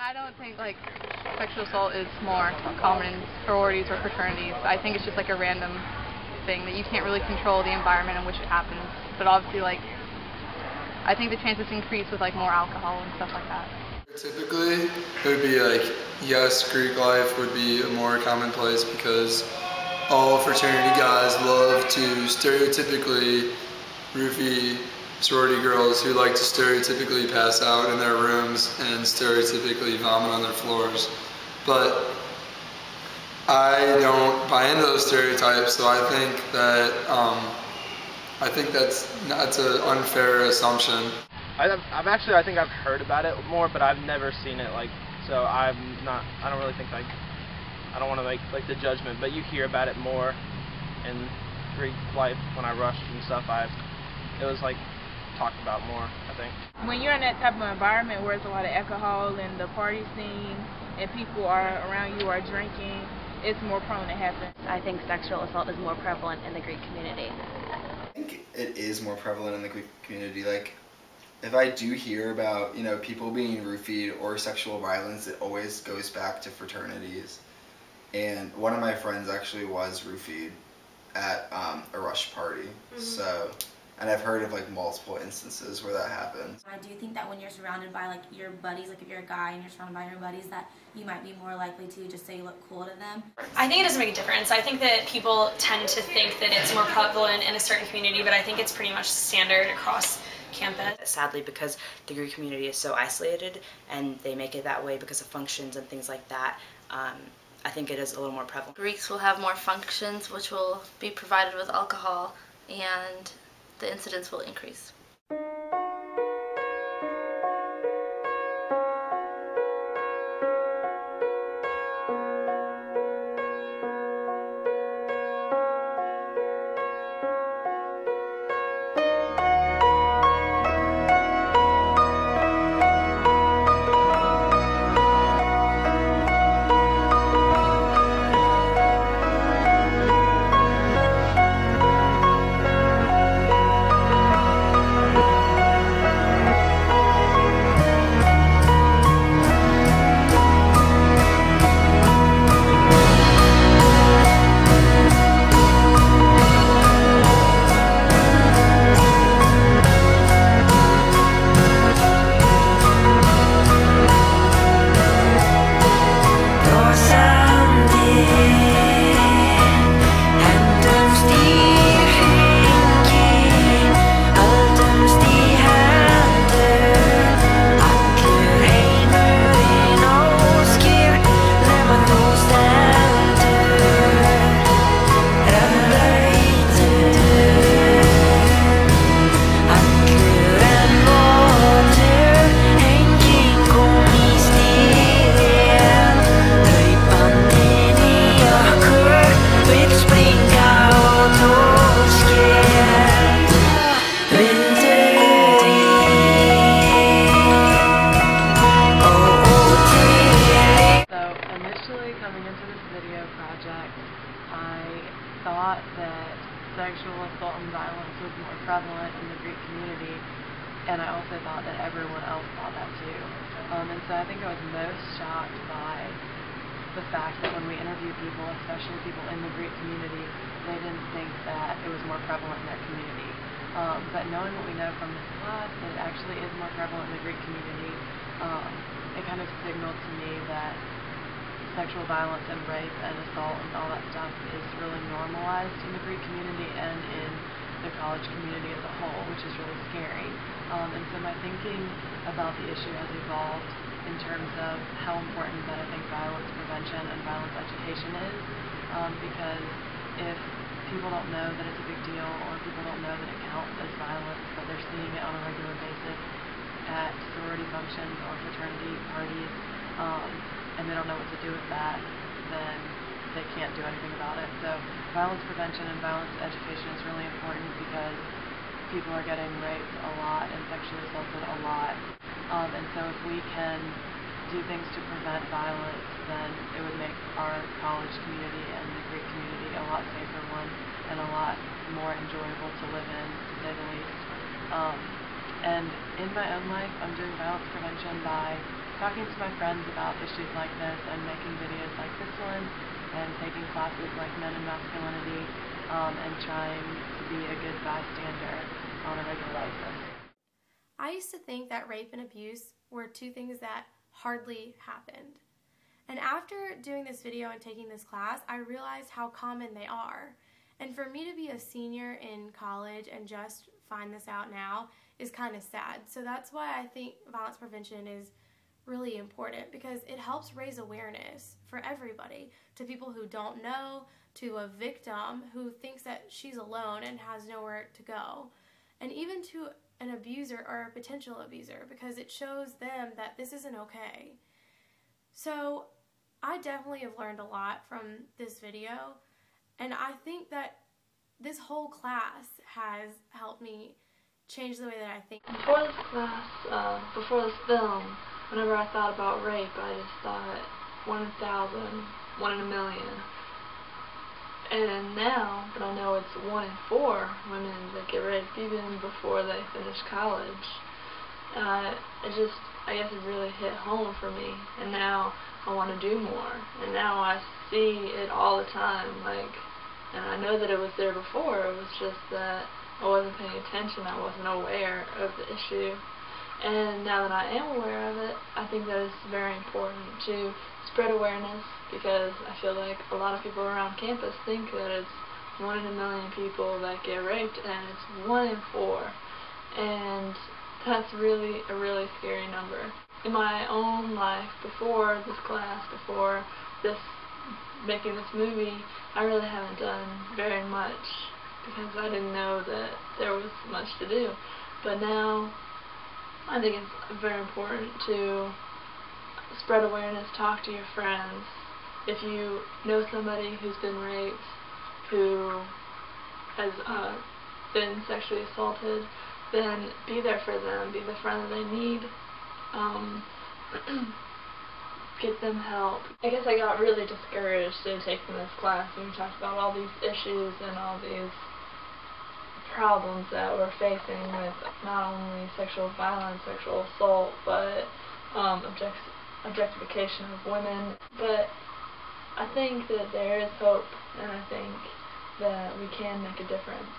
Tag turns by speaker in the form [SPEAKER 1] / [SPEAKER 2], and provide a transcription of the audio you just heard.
[SPEAKER 1] I don't think like sexual assault is more common in sororities or fraternities. I think it's just like a random thing that you can't really control the environment in which it happens. But obviously, like, I think the chances increase with like more alcohol and stuff like that.
[SPEAKER 2] Typically, it would be like, yes, Greek life would be a more commonplace because all fraternity guys love to stereotypically roofie sorority girls who like to stereotypically pass out in their rooms and stereotypically vomit on their floors. But I don't buy into those stereotypes, so I think that's an unfair assumption.
[SPEAKER 3] I think I've heard about it more, but I've never seen it, like, so I don't really think, like, I don't want to make like the judgment, but you hear about it more in Greek life when I rushed and stuff. It was like talked about more, I think.
[SPEAKER 4] When you're in that type of environment where there's a lot of alcohol and the party scene and people are around you are drinking, it's more prone to happen.
[SPEAKER 5] I think sexual assault is more prevalent in the Greek community.
[SPEAKER 6] I think it is more prevalent in the Greek community. Like, if I do hear about, people being roofied or sexual violence, it always goes back to fraternities. And one of my friends actually was roofied at a rush party. So, and I've heard of like multiple instances where that happens.
[SPEAKER 7] I do think that when you're surrounded by like your buddies, like if you're a guy and you're surrounded by your buddies, that you might be more likely to just say you look cool to them.
[SPEAKER 8] I think it doesn't make a difference. I think that people tend to think that it's more prevalent in a certain community, but I think it's pretty much standard across campus.
[SPEAKER 9] Sadly, because the Greek community is so isolated and they make it that way because of functions and things like that, I think it is a little more prevalent.
[SPEAKER 10] Greeks will have more functions which will be provided with alcohol, and the incidence will increase.
[SPEAKER 1] I thought that sexual assault and violence was more prevalent in the Greek community, and I also thought that everyone else thought that too. And so I think I was most shocked by the fact that when we interviewed people, especially people in the Greek community, they didn't think that it was more prevalent in their community. But knowing what we know from this class, that it actually is more prevalent in the Greek community, it kind of signaled to me that sexual violence and rape and assault and all that stuff is really normalized in the Greek community and in the college community as a whole, which is really scary. And so my thinking about the issue has evolved in terms of how important that I think violence prevention and violence education is, because if people don't know that it's a big deal, or people don't know that it counts as violence, but they're seeing it on a regular basis at sorority functions or fraternity parties, and they don't know what to do with that, then they can't do anything about it. So violence prevention and violence education is really important because people are getting raped a lot and sexually assaulted a lot. And so if we can do things to prevent violence, then it would make our college community and the Greek community a lot safer one and a lot more enjoyable to live in, to say the least. And in my own life, I'm doing violence prevention by talking to my friends about issues like this and making videos like this one and taking classes like Men and Masculinity and trying to be a good bystander on a regular basis.
[SPEAKER 11] I used to think that rape and abuse were two things that hardly happened. And after doing this video and taking this class, I realized how common they are. And for me to be a senior in college and just find this out now is kind of sad. So that's why I think violence prevention is really important, because it helps raise awareness for everybody, to people who don't know, to a victim who thinks that she's alone and has nowhere to go, and even to an abuser or a potential abuser, because it shows them that this isn't okay. So I definitely have learned a lot from this video, and I think that this whole class has helped me change the way that I think.
[SPEAKER 12] Before this class, before this film, whenever I thought about rape, I just thought 1 in 1,000, 1 in a million. And now that I know it's 1 in 4 women that get raped even before they finish college, I guess it really hit home for me. And now I want to do more. And now I see it all the time. And I know that it was there before. It was just that I wasn't paying attention. I wasn't aware of the issue. And now that I am aware of it, I think that it's very important to spread awareness, because I feel like a lot of people around campus think that it's 1 in a million people that get raped, and it's 1 in 4. And that's really a really scary number. In my own life, before this class, before making this movie, I really haven't done very much, because I didn't know that there was much to do. But now I think it's very important to spread awareness, talk to your friends. If you know somebody who's been raped, who has been sexually assaulted, then be there for them, be the friend that they need. Get them help. I guess I got really discouraged in taking this class, and we talked about all these issues and all these problems that we're facing with not only sexual violence, sexual assault, but objectification of women. But I think that there is hope, and I think that we can make a difference.